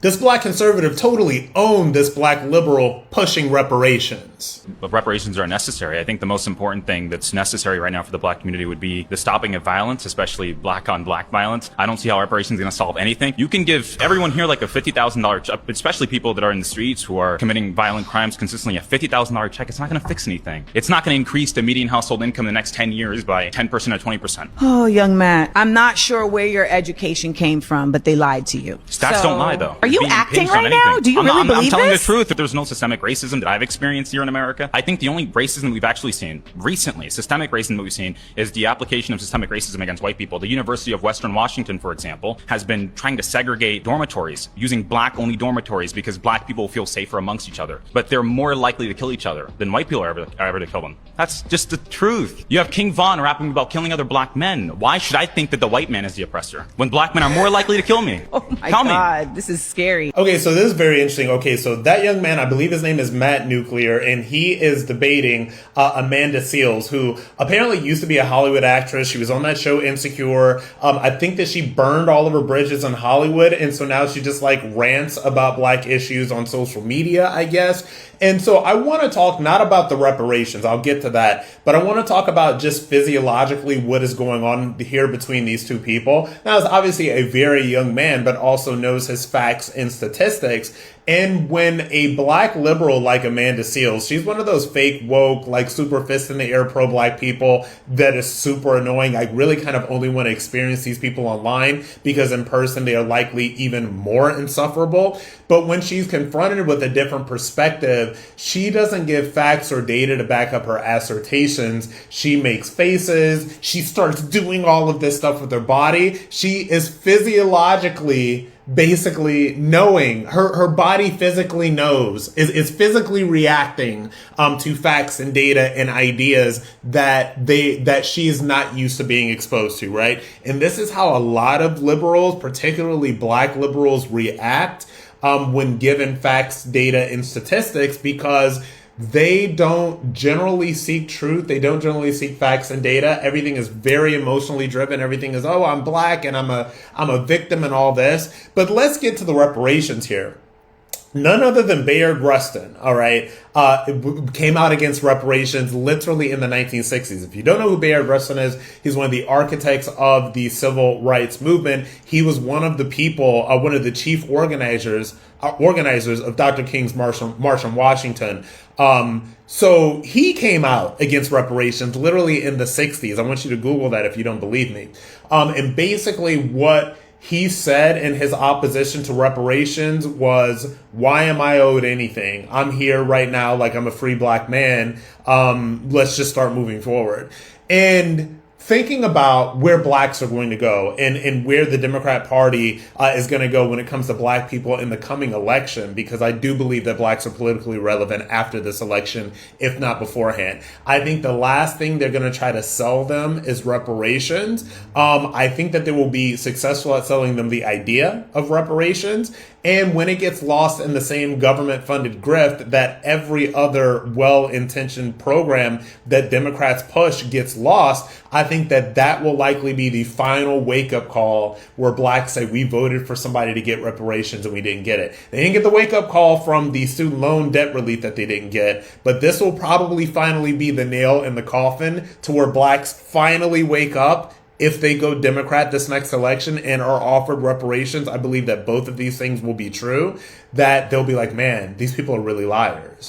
This black conservative totally owned this black liberal pushing reparations. But reparations are necessary. I think the most important thing that's necessary right now for the black community would be the stopping of violence, especially black on black violence. I don't see how reparations is going to solve anything. You can give everyone here like a $50,000 check, especially people that are in the streets who are committing violent crimes consistently, a $50,000 check. It's not going to fix anything. It's not going to increase the median household income in the next 10 years by 10% or 20%. Oh, young man, I'm not sure where your education came from, but they lied to you. Stats don't lie, though. Are you acting right now? Do you really believe I'm telling this? the truth that there's no systemic racism that I've experienced here in America. I think the only racism we've actually seen recently, systemic racism that we've seen, is the application of systemic racism against white people. The University of Western Washington, for example, has been trying to segregate dormitories, using black-only dormitories because black people feel safer amongst each other. But they're more likely to kill each other than white people are ever to kill them. That's just the truth. You have King Von rapping about killing other black men. Why should I think that the white man is the oppressor when black men are more likely to kill me? Oh my Tell God, me. this is scary. Okay, so this is very interesting. Okay, so that young man, I believe his name is Matt Nuclear, and he is debating Amanda Seales, who apparently used to be a Hollywood actress. She was on that show Insecure. I think that she burned all of her bridges in Hollywood, and so now she just like rants about black issues on social media, I guess. And so I want to talk not about the reparations, I'll get to that, but I want to talk about just physiologically what is going on here between these two people. Now, he's obviously a very young man, but also knows his facts and statistics. And when a black liberal like Amanda Seales, she's one of those fake woke, like super fist in the air pro-black people that is super annoying. I really kind of only want to experience these people online because in person they are likely even more insufferable. But when she's confronted with a different perspective, she doesn't give facts or data to back up her assertions. She makes faces. She starts doing all of this stuff with her body. She is physiologically basically knowing, her body physically knows, is physically reacting to facts and data and ideas that she is not used to being exposed to, right? And this is how a lot of liberals, particularly black liberals, react when given facts, data, and statistics, because they don't generally seek truth. They don't generally seek facts and data. Everything is very emotionally driven. Everything is, oh, I'm black and I'm a victim and all this. But let's get to the reparations here. None other than Bayard Rustin, all right, came out against reparations literally in the 1960s. If you don't know who Bayard Rustin is, he's one of the architects of the civil rights movement. He was one of the people, one of the chief organizers of Dr. King's March on Washington. So he came out against reparations literally in the 60s. I want you to Google that if you don't believe me. And basically what he said in his opposition to reparations was, why am I owed anything? I'm here right now like I'm a free black man. Let's just start moving forward. And thinking about where blacks are going to go and where the Democrat Party is going to go when it comes to black people in the coming election, because I do believe that blacks are politically relevant after this election, if not beforehand. I think the last thing they're going to try to sell them is reparations. I think that they will be successful at selling them the idea of reparations. And when it gets lost in the same government-funded grift that every other well-intentioned program that Democrats push gets lost, I think that that will likely be the final wake-up call where blacks say, we voted for somebody to get reparations and we didn't get it. They didn't get the wake-up call from the student loan debt relief that they didn't get, but this will probably finally be the nail in the coffin to where blacks finally wake up. If they go Democrat this next election and are offered reparations, I believe that both of these things will be true, that they'll be like, man, these people are really liars.